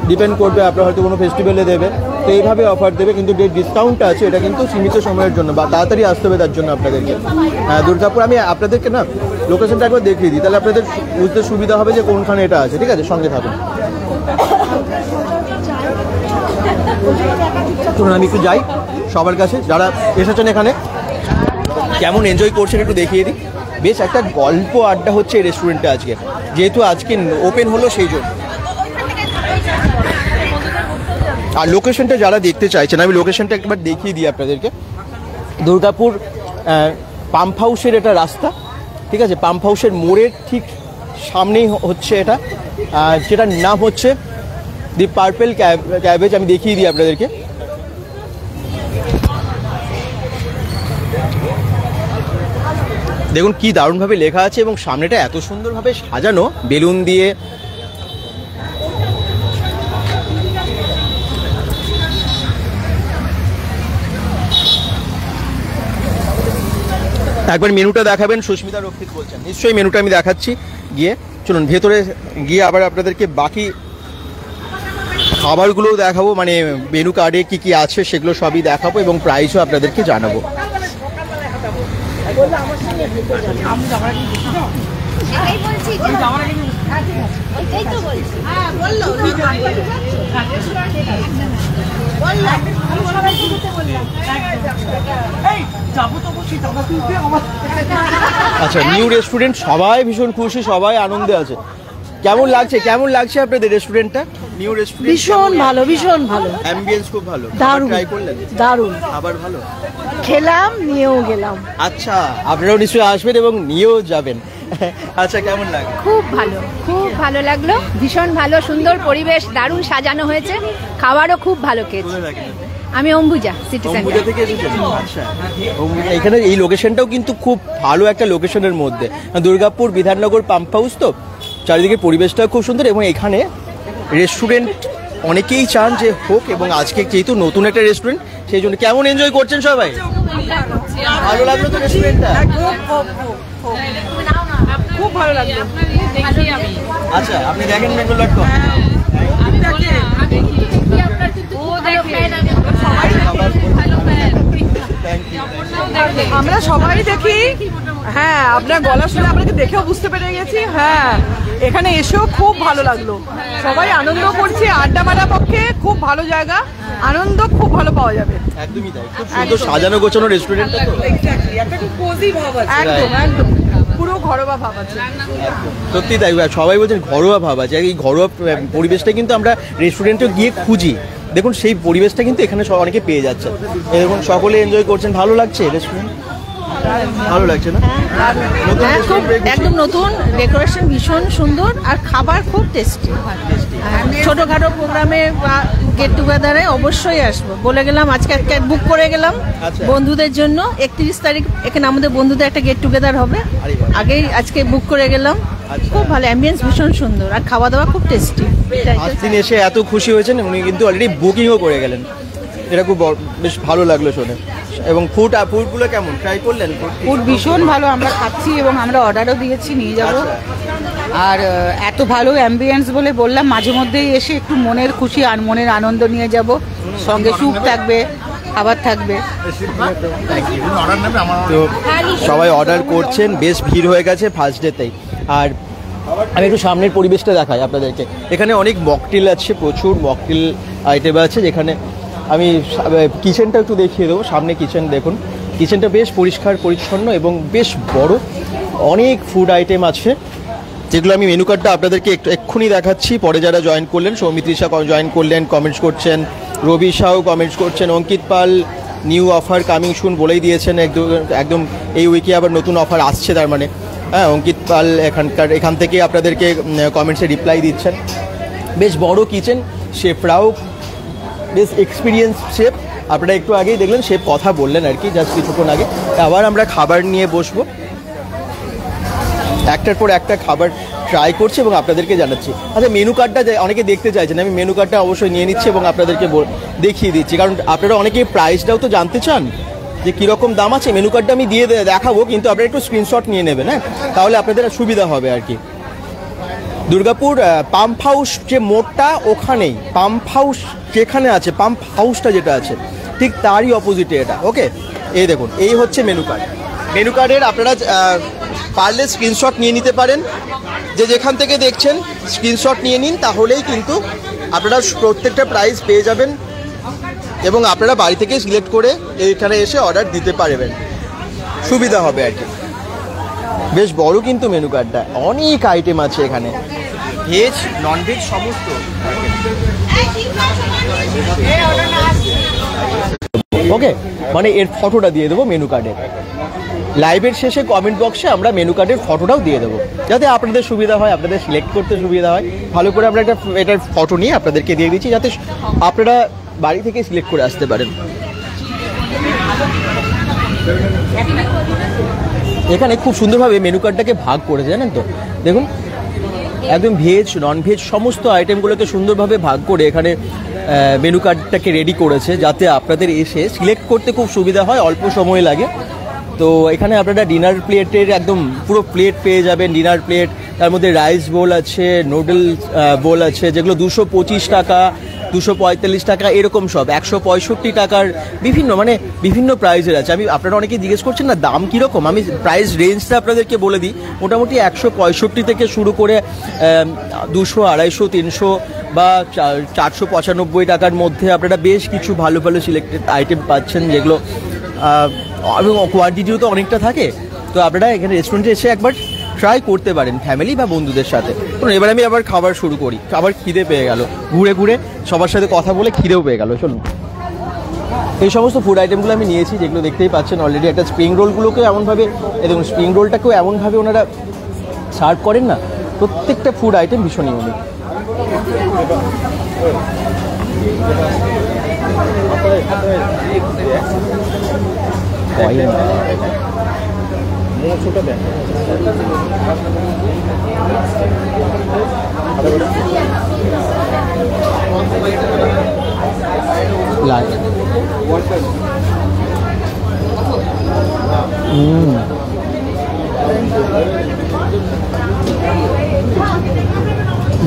ডিপেন্ড করবে, আপনার হয়তো কোনো ফেস্টিভ্যালে দেবে, তো এইভাবে অফার দেবে। কিন্তু যে ডিসকাউন্টটা আছে এটা কিন্তু সীমিত সময়ের জন্য, বা তাড়াতাড়ি আসতে হবে তার জন্য আপনাদেরকে। দুর্গাপুর আমি আপনাদেরকে না লোকেশনটা একবার দেখিয়ে দিই, তাহলে আপনাদের বুঝতে সুবিধা হবে যে কোনখানে এটা আছে। ঠিক আছে, সঙ্গে থাকুন। চলুন আমি একটু যাই সবার কাছে, যারা এসেছেন এখানে কেমন এনজয় করছেন একটু দেখিয়ে দিই। বেশ একটা গল্প আড্ডা হচ্ছে এই রেস্টুরেন্টে আজকে, যেহেতু আজকে ওপেন হলো সেই জন্য। আর লোকেশনটা যারা দেখতে চাইছেন, আমি লোকেশনটা একবার দেখিয়ে দিই আপনাদেরকে। দুর্গাপুর পাম্প হাউসের এটা রাস্তা, ঠিক আছে, পাম্প হাউসের মোড়ের ঠিক সামনেই হচ্ছে এটা, যেটার নাম হচ্ছে দি পার্পেল ক্যাবেজ। আমি দেখিয়ে দিই আপনাদেরকে। দেখুন কি দারুণভাবে লেখা আছে এবং সামনেটা এত সুন্দরভাবে সাজানো বেলুন দিয়ে। একবার মেনুটা দেখাবেন সুস্মিতা রক্ষিত বলছেন। নিশ্চয়ই মেনুটা আমি দেখাচ্ছি গিয়ে। চলুন ভেতরে গিয়ে আবার আপনাদেরকে বাকি খাবারগুলোও দেখাবো, মানে মেনু কার্ডে কি কি আছে সেগুলো সবই দেখাবো এবং প্রাইসও আপনাদেরকে জানাবো। আচ্ছা, নিউ রেস্টুরেন্ট, সবাই ভীষণ খুশি, সবাই আনন্দে আছে। কেমন লাগছে আপনাদের রেস্টুরেন্টটা? নিউ রেস্টুরেন্ট ভীষণ ভালো, ভীষণ ভালো, অ্যাম্বিয়েন্স খুব ভালো। দারুণ, ট্রাই করলেন? দারুণ, খাবার ভালো খেলাম, নিয়েও গেলাম। আচ্ছা, আপনারাও নিশ্চয়ই আসবেন এবং নিয়েও যাবেন। আচ্ছা, কেমন লাগে? খুব ভালো লাগলো, ভীষণ ভালো, সুন্দর পরিবেশ, দারুণ সাজানো হয়েছে, খাবারও খুব ভালো খেয়েছি। আমি অম্বুজা সিটি অম্বুজা থেকে এসেছেন? আচ্ছা, এখানে এই লোকেশনটাও কিন্তু খুব ভালো একটা লোকেশনের মধ্যে, দুর্গাপুর বিধাননগর পাম্প হাউস, তো চারিদিকে পরিবেশটাও খুব সুন্দর এবং এখানে রেস্টুরেন্ট অনেকেই চান যে হোক, এবং আজকে যেহেতু নতুন একটা রেস্টুরেন্ট সেই জন্য। কেমন এনজয় করছেন সবাই? ভালো লাগলো তো রেস্টুরেন্টটা? খুব ভালো লাগলো। আচ্ছা, আপনি দেখেন বেঙ্গল.com? আমরা সবাই দেখি, হ্যাঁ, আপনার গলা শুনে আপনাকে দেখেও বুঝতে পেরে গেছি। হ্যাঁ, এখানে এসেও খুব ভালো লাগলো, সবাই আনন্দ করছে, আড্ডা মারার পক্ষে খুব ভালো জায়গা, আনন্দ খুব ভালো পাওয়া যাবে। একদমই তাই, খুব সুন্দর সাজানো গোছানো রেস্টুরেন্টটা তো। একটা খুব কোজি ভাব আছে, একদম পুরো ঘরোয়া ভাব আছে। সত্যি তাই, সবাই বলছেন ঘরোয়া ভাব আছে। এই ঘরোয়া পরিবেশটা কিন্তু আমরা রেস্টুরেন্টে গিয়ে খুঁজি। দেখুন সেই পরিবেশটা কিন্তু এখানে অনেকে পেয়ে যাচ্ছে, এবং সকলে এনজয় করছেন। ভালো লাগছে রেস্টুরেন্ট? ভালো লাগছে না? একদম নতুন, ডেকোরেশন ভীষণ সুন্দর, আর খাবার খুব টেস্টি। ছোটখাটো প্রোগ্রামে বা গেট টুগেদারে অবশ্যই আসবো, বলে গেলাম। আজকে একটা বুক করে গেলাম বন্ধুদের জন্য, 31 তারিখ এখানে আমাদের বন্ধুদের একটা গেট টুগেদার হবে, আগেই আজকে বুক করে গেলাম। খুব ভালো, অ্যাম্বিয়েন্স ভীষণ সুন্দর, আর খাওয়া দাওয়া খুব টেস্টি। দিন এসে এত খুশি হয়েছেন, উনি কিন্তু অলরেডি বুকিংও করে গেলেন। এটা খুব বেশ ভালো লাগলো শুনে। এবং ফুডগুলো কেমন ট্রাই করলেন? ফুড ভীষণ ভালো, আমরা খাচ্ছি এবং আমরা অর্ডারও দিয়েছি, নিয়ে যাব। আর এত ভালো অ্যাম্বিয়েন্স বলে বললাম, মাঝে মধ্যেই এসে একটু মনের খুশি আর মনের আনন্দ নিয়ে যাব। সঙ্গে স্যুপ থাকবে, খাবার থাকবে। তো সবাই অর্ডার করছেন, বেশ ভিড় হয়ে গেছে ফার্স্ট ডেতেই। আর আমি একটু সামনের পরিবেশটা দেখাই আপনাদেরকে। এখানে অনেক মকটেল আছে, প্রচুর মকটেল আইটেম আছে, যেখানে আমি কিচেনটা একটু দেখিয়ে দেবো। সামনে কিচেন দেখুন, কিচেনটা বেশ পরিষ্কার পরিচ্ছন্ন এবং বেশ বড়। অনেক ফুড আইটেম আছে, যেগুলো আমি মেনু কার্ডটা আপনাদেরকে এক্ষুনি দেখাচ্ছি। পরে যারা জয়েন করলেন, সৌমিত্রিষা জয়েন করলেন, কমেন্টস করছেন, রবি সাউ কমেন্টস করছেন, অঙ্কিত পাল নিউ অফার কামিং শুন বলেই দিয়েছেন। একদম এই উইকে আবার নতুন অফার আসছে, তার মানে হ্যাঁ, অঙ্কিত পাল এখান থেকে আপনাদেরকে কমেন্টসে রিপ্লাই দিচ্ছেন। বেশ বড় কিচেন, শেফরাও বেশ এক্সপিরিয়েন্স শেফ। আপনারা একটু আগেই দেখলেন শেফ কথা বললেন আর কি, জাস্ট কিছুক্ষণ আগে। আবার আমরা খাবার নিয়ে বসবো, একটার পর একটা খাবার ট্রাই করছি এবং আপনাদেরকে জানাচ্ছি। আচ্ছা, মেনু কার্ডটা অনেকে দেখতে চাইছেন, আমি মেনু কার্ডটা অবশ্যই নিয়ে নিচ্ছি এবং আপনাদেরকে দেখিয়ে দিচ্ছি, কারণ আপনারা অনেকে প্রাইসটাও তো জানতে চান যে কীরকম দাম আছে। মেনু কার্ডটা আমি দিয়ে দেখাবো, কিন্তু আপনারা একটু স্ক্রিনশট নিয়ে নেবেন, হ্যাঁ, তাহলে আপনাদের সুবিধা হবে আর কি। দুর্গাপুর পাম্প হাউস যে মোড়টা, ওখানেই পাম্প হাউস যেখানে আছে, পাম্প হাউসটা যেটা আছে ঠিক তারই অপোজিটে এটা। ওকে, এই দেখুন, এই হচ্ছে মেনু কার্ড। মেনু কার্ডের আপনারা পারলে স্ক্রিনশট নিয়ে নিতে পারেন, যে যেখান থেকে দেখছেন স্ক্রিনশট নিয়ে নিন, তাহলেই কিন্তু আপনারা প্রত্যেকটা প্রাইস পেয়ে যাবেন এবং আপনারা বাড়ি থেকে সিলেক্ট করে এইখানে এসে অর্ডার দিতে পারবেন, সুবিধা হবে আর কি। বেশ বড় কিন্তু মেনু কার্ডটা, অনেক আইটেম আছে এখানে, ভেজ ননভেজ সমস্ত। ওকে, মানে এর ফটোটা দিয়ে দেবো মেনু কার্ডের। লাইভের শেষে কমেন্ট বক্সে আমরা মেনু কার্ডের ফটোটাও দিয়ে দেবো, যাতে আপনাদের সুবিধা হয়, আপনাদের সিলেক্ট করতে সুবিধা হয়। ভালো করে আমরা এটার ফটো নিয়ে আপনাদেরকে দিয়ে দিচ্ছি, যাতে আপনারা বাড়ি থেকে সিলেক্ট করে আসতে পারেন। এখানে খুব সুন্দরভাবে মেনু কার্ডটাকে ভাগ করেছে, জানেন তো? দেখুন, একদম ভেজ নন ভেজ সমস্ত আইটেমগুলোকে সুন্দরভাবে ভাগ করে এখানে মেনু কার্ডটাকে রেডি করেছে, যাতে আপনাদের এসে সিলেক্ট করতে খুব সুবিধা হয়, অল্প সময় লাগে। তো এখানে আপনারা ডিনার প্লেটের একদম পুরো প্লেট পেয়ে যাবেন, ডিনার প্লেট, তার মধ্যে রাইস বোল আছে, নুডল বোল আছে, যেগুলো 225 টাকা, 245 টাকা, এরকম সব 165 টাকার বিভিন্ন প্রাইসের আছে। আপনারা অনেকেই জিজ্ঞেস করছেন না দাম কীরকম, আমি প্রাইস রেঞ্জটা আপনাদেরকে বলে দিই। মোটামুটি 165 থেকে শুরু করে 200, 250, 300 বা 495 টাকার মধ্যে আপনারা বেশ কিছু ভালো ভালো সিলেক্টেড আইটেম পাচ্ছেন, যেগুলো এবং কোয়ান্টিটিও তো অনেকটা থাকে। তো আপনারা এখানে রেস্টুরেন্টে এসে একবার ট্রাই করতে পারেন ফ্যামিলি বা বন্ধুদের সাথে। তো এবার আমি আবার খাবার শুরু করি, খাবার খিদে পেয়ে গেল, ঘুরে ঘুরে সবার সাথে কথা বলে খিদেও পেয়ে গেল। চলুন, এই সমস্ত ফুড আইটেমগুলো আমি নিয়েছি, যেগুলো দেখতেই পাচ্ছেন অলরেডি। একটা স্প্রিং রোলগুলোকে এমনভাবে, এবং স্প্রিং রোলটাকেও এমনভাবে ওনারা সার্ভ করেন না, প্রত্যেকটা ফুড আইটেম ভীষণ ইউনিক।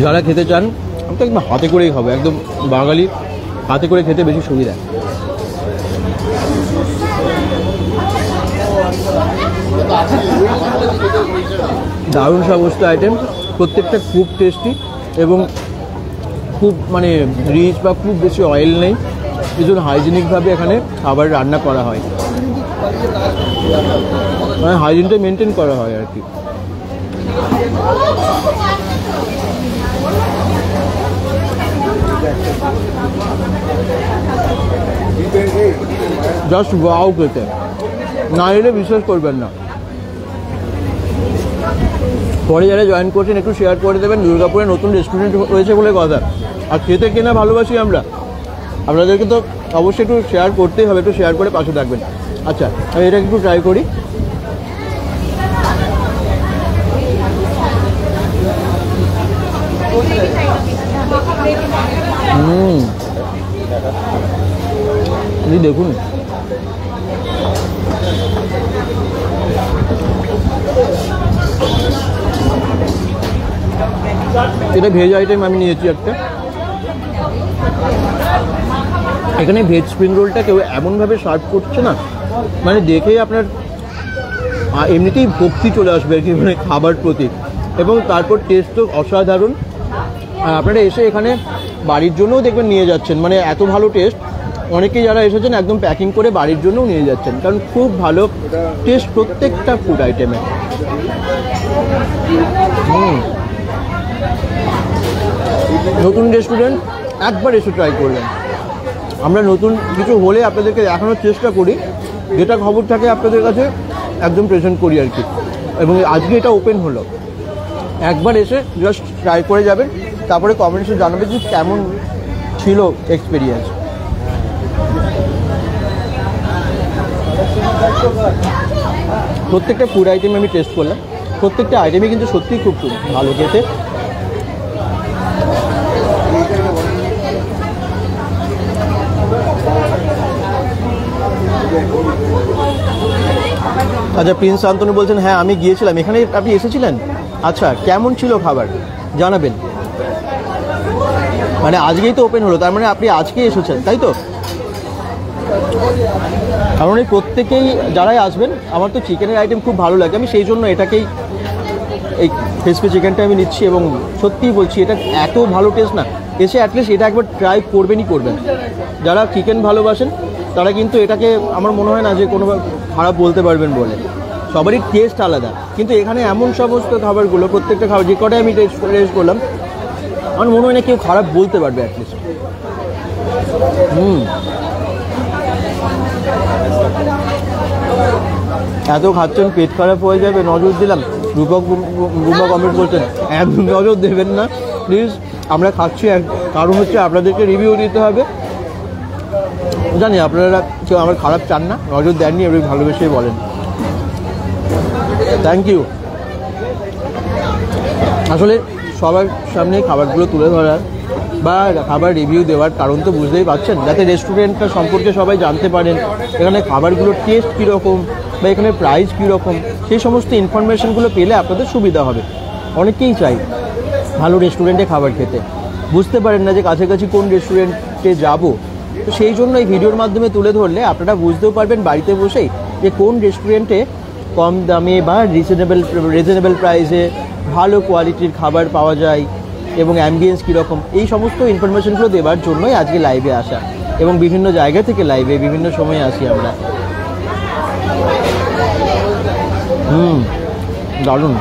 যারা খেতে চান, আমি তো একদম হাতে করেই খাবো, একদম বাঙালি হাতে করে খেতে বেশি সুবিধা। দারুণ সমস্ত আইটেম, প্রত্যেকটা খুব টেস্টি এবং খুব রিচ বা খুব বেশি অয়েল নেই, ভীষণ হাইজিনিকভাবে এখানে খাবার রান্না করা হয়, হাইজিনটা মেনটেন করা হয় আর কি। জাস্ট ওয়াও খেতে, না এলে বিশ্বাস করবেন না। পরে যারা জয়েন করছেন একটু শেয়ার করে দেবেন, দুর্গাপুরে নতুন রেস্টুরেন্ট রয়েছে বলে কথা। আর খেতে কেনা ভালোবাসি আমরা, আপনাদেরকে তো অবশ্যই একটু শেয়ার করতেই হবে, একটু শেয়ার করে পাশে থাকবেন। আচ্ছা, আমি এটা একটু ট্রাই করি। দেখুন, এটা ভেজ আইটেম আমি নিয়েছি একটা। এখানে ভেজ স্প্রিং রোলটা কেউ এমনভাবে সার্ভ করছে না, দেখেই আপনার এমনিতেই ভক্তি চলে আসবে আর কি, খাবার প্রতি। এবং তারপর টেস্ট তো অসাধারণ। আর আপনারা এসে এখানে বাড়ির জন্যও দেখবেন নিয়ে যাচ্ছেন, এত ভালো টেস্ট। অনেকেই যারা এসেছেন একদম প্যাকিং করে বাড়ির জন্যও নিয়ে যাচ্ছেন, কারণ খুব ভালো টেস্ট প্রত্যেকটা ফুড আইটেমে। নতুন রেস্টুরেন্ট, একবার এসে ট্রাই করবেন। আমরা নতুন কিছু হলে আপনাদেরকে দেখানোর চেষ্টা করি, যেটা খবর থাকে আপনাদের কাছে একদম প্রেজেন্ট করি আর কি। এবং আজকে এটা ওপেন হলো, একবার এসে জাস্ট ট্রাই করে যাবেন, তারপরে কমেন্টসে জানাবেন যে কেমন ছিল এক্সপিরিয়েন্স। প্রত্যেকটা ফুড আইটেম আমি টেস্ট করলাম, প্রত্যেকটা আইটেমই কিন্তু সত্যিই খুব ভালো খেতে। আচ্ছা, প্রিন্স শান্তনু বলছেন হ্যাঁ আমি গিয়েছিলাম, এখানে আপনি এসেছিলেন? আচ্ছা, কেমন ছিল খাবার জানাবেন। আজকেই তো ওপেন হলো, তার আপনি আজকেই এসেছেন তাই তো? কারণ এই প্রত্যেকেই যারাই আসবেন, আমার তো চিকেনের আইটেম খুব ভালো লাগে, আমি সেই জন্য এটাকেই, এই ক্রিসপি চিকেনটা আমি নিচ্ছি। এবং সত্যিই বলছি, এটা এত ভালো টেস্ট না, এসে অ্যাটলিস্ট এটা একবার ট্রাই করবেনই করবেন। যারা চিকেন ভালোবাসেন তারা কিন্তু এটাকে আমার মনে হয় না যে কোনো খারাপ বলতে পারবেন বলে। সবারই টেস্ট আলাদা, কিন্তু এখানে এমন সমস্ত খাবারগুলো, প্রত্যেকটা খাবার যে কটাই আমি টেস্ট করলাম, আমার মনে হয় না কেউ খারাপ বলতে পারবে অ্যাটলিস্ট। এত খাচ্ছেন পেট খারাপ হয়ে যাবে, নজর দিলাম। রূপা কমেন্ট করছেন একদম নজর দেবেন না প্লিজ, আমরা খাচ্ছি কারণ হচ্ছে আপনাদেরকে রিভিউ দিতে হবে। জানি আপনারা কেউ আমার খারাপ চান না, নজর দেননি, এবার ভালোবেসেই বলেন। Thank you. আসলে সবার সামনে খাবারগুলো তুলে ধরার বা খাবার রিভিউ দেওয়ার কারণ তো বুঝতেই পারছেন, যাতে রেস্টুরেন্টটা সম্পর্কে সবাই জানতে পারেন, এখানে খাবারগুলোর টেস্ট কীরকম বা এখানে প্রাইস কীরকম, সেই সমস্ত ইনফরমেশনগুলো পেলে আপনাদের সুবিধা হবে। অনেকেই চাই ভালো রেস্টুরেন্টে খাবার খেতে, বুঝতে পারেন না যে কাছাকাছি কোন রেস্টুরেন্টে যাব, তো সেই জন্য এই ভিডিওর মাধ্যমে তুলে ধরলে আপনারা বুঝতেও পারবেন বাড়িতে বসেই যে কোন রেস্টুরেন্টে কম দামে বা রিজনেবল প্রাইসে ভালো কোয়ালিটির খাবার পাওয়া যায় এবং অ্যাম্বিয়েন্স কীরকম, এই সমস্ত ইনফরমেশনগুলো দেওয়ার জন্যই আজকে লাইভে আসা এবং বিভিন্ন জায়গা থেকে লাইভে বিভিন্ন সময়ে আসি আমরা। দারুণ।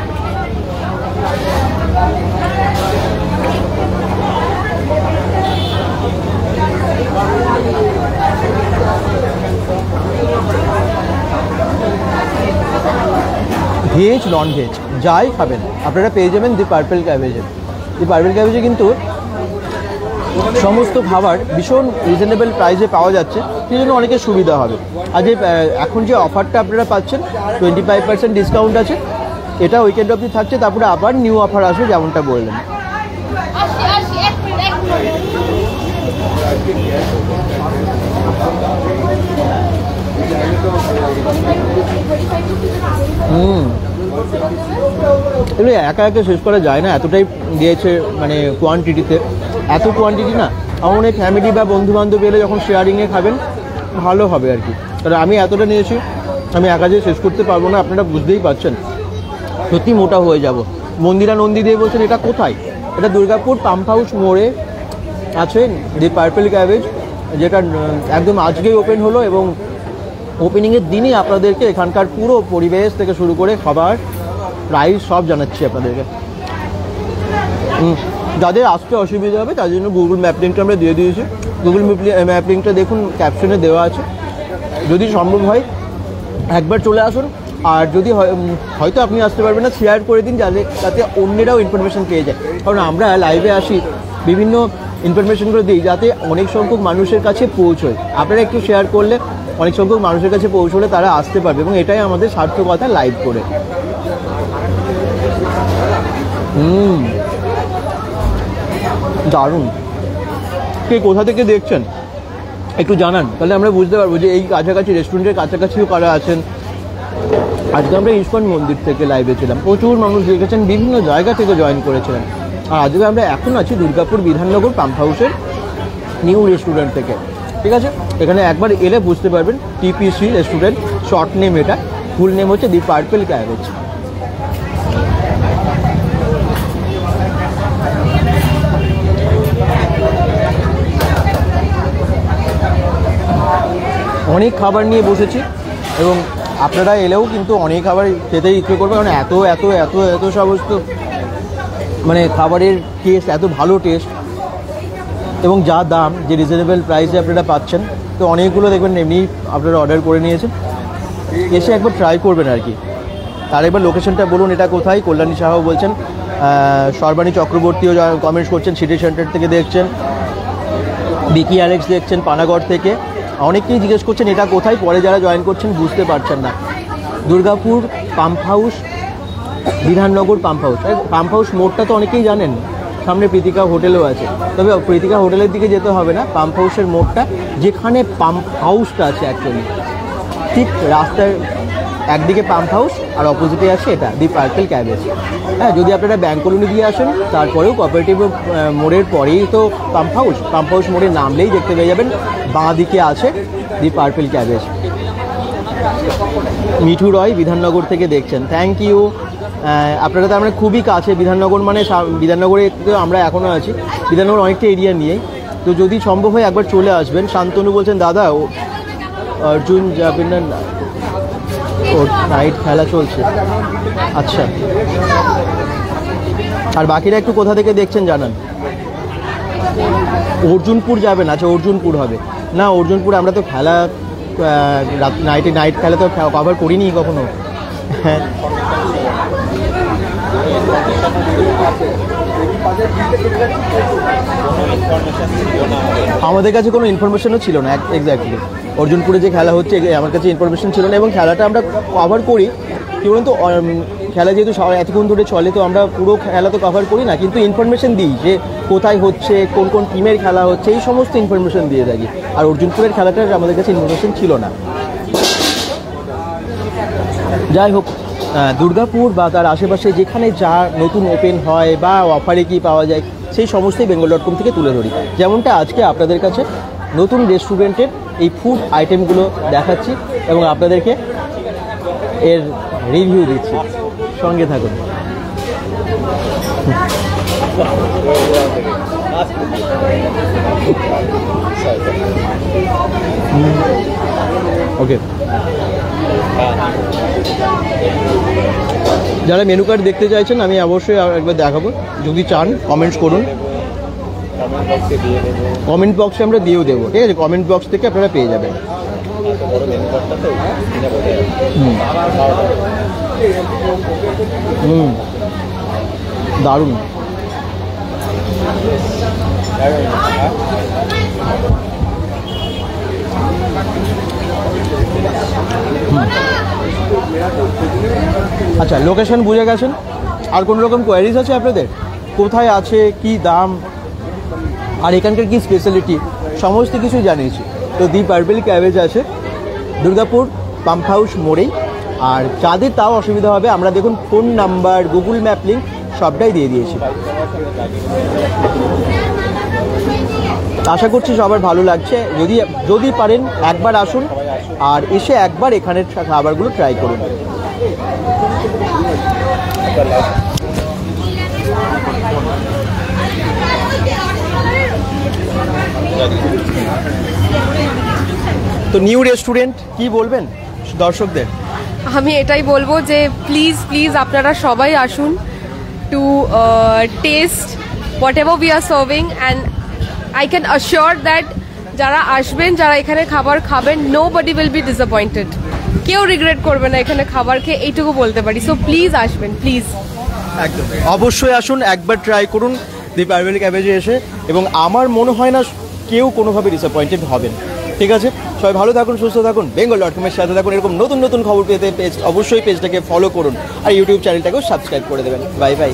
ভেজ নন ভেজ যাই খাবেন আপনারা পেয়ে যাবেন দি পার্পল ক্যাবেজে। দি পার্পল ক্যাবেজে কিন্তু সমস্ত খাবার ভীষণ রিজনেবল প্রাইসে পাওয়া যাচ্ছে, সেই জন্য অনেকের সুবিধা হবে। আর যে এখন যে অফারটা আপনারা পাচ্ছেন 25% ডিসকাউন্ট আছে, এটা উইকেন্ড অবধি থাকছে, তারপরে আবার নিউ অফার আসবে যেমনটা বললেন। এগুলো একা একা শেষ করা যায় না, এতটাই দিয়েছে মানে কোয়ান্টিটিতে, এত কোয়ান্টিটি না। আমার মনে হয় ফ্যামিলি বা বন্ধুবান্ধব এলে যখন শেয়ারিংয়ে খাবেন ভালো হবে আর কি। কারণ আমি এতটা নিয়েছি, আমি একা যে শেষ করতে পারবো না, আপনারা বুঝতেই পারছেন, সত্যি মোটা হয়ে যাব। মন্দিরা নন্দী দিয়ে বলছেন এটা কোথায়? এটা দুর্গাপুর পাম্প হাউস মোড়ে আছে দি পার্পল ক্যাবেজ, যেটা একদম আজকেই ওপেন হলো এবং ওপেনিংয়ের দিনই আপনাদেরকে এখানকার পুরো পরিবেশ থেকে শুরু করে খাবার প্রাইস সব জানাচ্ছি আপনাদেরকে। যাদের আসতে অসুবিধা হবে তার জন্য গুগল ম্যাপ লিঙ্কটা আমরা দিয়ে দিয়েছি, গুগল ম্যাপ লিঙ্কটা দেখুন, ক্যাপশনে দেওয়া আছে। যদি সম্ভব হয় একবার চলে আসুন, আর যদি হয়তো আপনি আসতে পারবেন না, শেয়ার করে দিন যাতে অন্যেরাও ইনফরমেশন পেয়ে যায়। কারণ আমরা লাইভে আসি, বিভিন্ন ইনফরমেশনগুলো দিই যাতে অনেক সংখ্যক মানুষের কাছে পৌঁছয়। আপনারা একটু শেয়ার করলে অনেক সংখ্যক মানুষের কাছে পৌঁছলে তারা আসতে পারবে, এবং এটাই আমাদের সার্থকতা লাইভ করে। দারুণ। কে কোথা থেকে দেখছেন একটু জানান, তাহলে আমরা বুঝতে পারবো যে এই কাছাকাছি রেস্টুরেন্টের কাছাকাছিও কারা আছেন। আজকে আমরা ইস্কন মন্দির থেকে লাইভে ছিলাম, প্রচুর মানুষ দেখেছেন, বিভিন্ন জায়গা থেকে জয়েন করেছিলেন। আর আজকে আমরা এখন আছি দুর্গাপুর বিধাননগর পাম্প হাউসের নিউ রেস্টুরেন্ট থেকে। ঠিক আছে, এখানে একবার এলে বুঝতে পারবেন টিপিসি রেস্টুরেন্ট, শর্ট নেম এটা, ফুল নেম হচ্ছে দি পার্পল ক্যাবেজ। অনেক খাবার নিয়ে বসেছি এবং আপনারা এলেও কিন্তু অনেক খাবার খেতে ইচ্ছে করবে, কারণ এত এত এত এত সমস্ত মানে খাবারের টেস্ট, এত ভালো টেস্ট এবং যা দাম, যে রিজনেবল প্রাইসে আপনারা পাচ্ছেন। তো অনেকগুলো দেখবেন এমনি আপনারা অর্ডার করে নিয়েছেন, এসে একবার ট্রাই করবেন আর কি। তার একবার লোকেশনটা বলুন, এটা কোথায়? কল্যাণী সাহাও বলছেন, সর্বাণী চক্রবর্তীও কমেন্টস করছেন, সিটি সেন্টার থেকে দেখছেন, বিকি অ্যালেক্স দেখছেন পানাগড় থেকে। অনেকেই জিজ্ঞেস করছেন এটা কোথায়, পরে যারা জয়েন করছেন বুঝতে পারছেন না। Durgapur pump house, Bidhannagar pump house. Pump house মোড়টা তো অনেকেই জানেন, সামনে প্রীতিকা হোটেলও আছে, তবে প্রীতিকা হোটেলের দিকে যেতে হবে না, পাম্প হাউসের মোড়টা, যেখানে পাম্প হাউসটা আছে অ্যাকচুয়ালি ঠিক রাস্তার একদিকে পাম্প হাউস আর অপোজিটে আছে এটা দি পার্পল ক্যাবেজ। হ্যাঁ, যদি আপনারা ব্যাংক কলোনি দিয়ে আসেন তারপরেও কোঅপারেটিভ মোড়ের পরেই তো পাম্প হাউস মোড়ে নামলেই দেখতে পেয়ে যাবেন বাঁ দিকে আছে দি পার্পল ক্যাবেজ। মিঠু রয় বিধাননগর থেকে দেখছেন, থ্যাংক ইউ। আপনারা তো আমরা খুবই কাছে, বিধাননগর মানে বিধাননগরে আমরা এখনও আছি, বিধাননগর অনেকটা এরিয়া নিয়েই, তো যদি সম্ভব হয় একবার চলে আসবেন। শান্তনু বলছেন দাদা অর্জুন যাবেন না, ওর নাইট খেলা চলছে। আচ্ছা, আর বাকিরা একটু কোথা থেকে দেখছেন জানান। অর্জুনপুর যাবে না? আচ্ছা, অর্জুনপুর হবে না। অর্জুনপুর আমরা তো খেলা নাইট খেলা তো কভার করিনি কখনো। হ্যাঁ, আমাদের কাছে কোনো ইনফরমেশনও ছিল না এক্স্যাক্টলি। অর্জুনপুরে যে খেলা হচ্ছে আমার কাছে ইনফরমেশন ছিল না, এবং খেলাটা আমরা কভার করি কি বলুন তো, খেলা যেহেতু এতক্ষণ ধরে চলে তো আমরা পুরো খেলা তো কভার করি না, কিন্তু ইনফরমেশন দিই যে কোথায় হচ্ছে, কোন কোন টিমের খেলা হচ্ছে, এই সমস্ত ইনফরমেশন দিয়ে থাকি। আর অর্জুনপুরের খেলাটার আমাদের কাছে ইনফরমেশন ছিল না। যাই হোক, দুর্গাপুর বা তার আশেপাশে যেখানে যা নতুন ওপেন হয় বা অফারে কি পাওয়া যায় সেই সমস্তই bengal.com থেকে তুলে ধরি। যেমনটা আজকে আপনাদের কাছে নতুন রেস্টুরেন্টের এই ফুড আইটেমগুলো দেখাচ্ছি এবং আপনাদেরকে এর রিভিউ দিচ্ছি। সঙ্গে থাকুন। ওকে, যারা মেনু কার্ড দেখতে চাইছেন আমি অবশ্যই একবার দেখাবো, যদি চান কমেন্টস করুন, কমেন্ট বক্সে আমরা দিয়েও দেবো, ঠিক আছে? কমেন্ট বক্স থেকে আপনারা পেয়ে যাবেন। দারুণ। আচ্ছা, লোকেশন বুঝে গেছেন? আর কোনো রকম কোয়ারিজ আছে আপনাদের? কোথায় আছে, কি দাম, আর এখানকার কি স্পেশালিটি, সমস্ত কিছু জানিয়েছি। তো দি পার্পল ক্যাবেজ আছে দুর্গাপুর পাম্প হাউস মোড়েই। আর যাদের তাও অসুবিধা হবে, আমরা দেখুন phone number, Google map link সবটাই দিয়ে দিয়েছি। আশা করছি সবার ভালো লাগছে। যদি পারেন একবার আসুন আর এসে একবার এখানের খাবারগুলো ট্রাই করুন। তো নিউ রেস্টুরেন্ট কি বলবেন দর্শকদের? আমি এটাই বলবো যে প্লিজ প্লিজ আপনারা সবাই আসুন to taste what we are serving, and I can assure that যারা আসবেন, যারা এখানে খাবার খাবেন, নোবডি উইল বি ডিসঅ্যাপয়েন্টেড। কেউ রিগ্রেট করবে না এখানে খাবার খেয়ে, এইটুকু বলতে পারি। সো প্লিজ আসবেন, প্লিজ। একদম অবশ্যই আসুন, একবার ট্রাই করুন দি পার্পল ক্যাবেজে এসে, এবং আমার মনে হয় না কেউ কোনোভাবে ডিসঅ্যাপয়েন্টেড হবেন। ঠিক আছে, সবাই ভালো থাকুন, সুস্থ থাকুন, bengal.com-এর সাথে থাকুন। এরকম নতুন নতুন খবর পেতে অবশ্যই পেজটাকে ফলো করুন আর ইউটিউব চ্যানেলটাকেও সাবস্ক্রাইব করে দেবেন। Bye bye.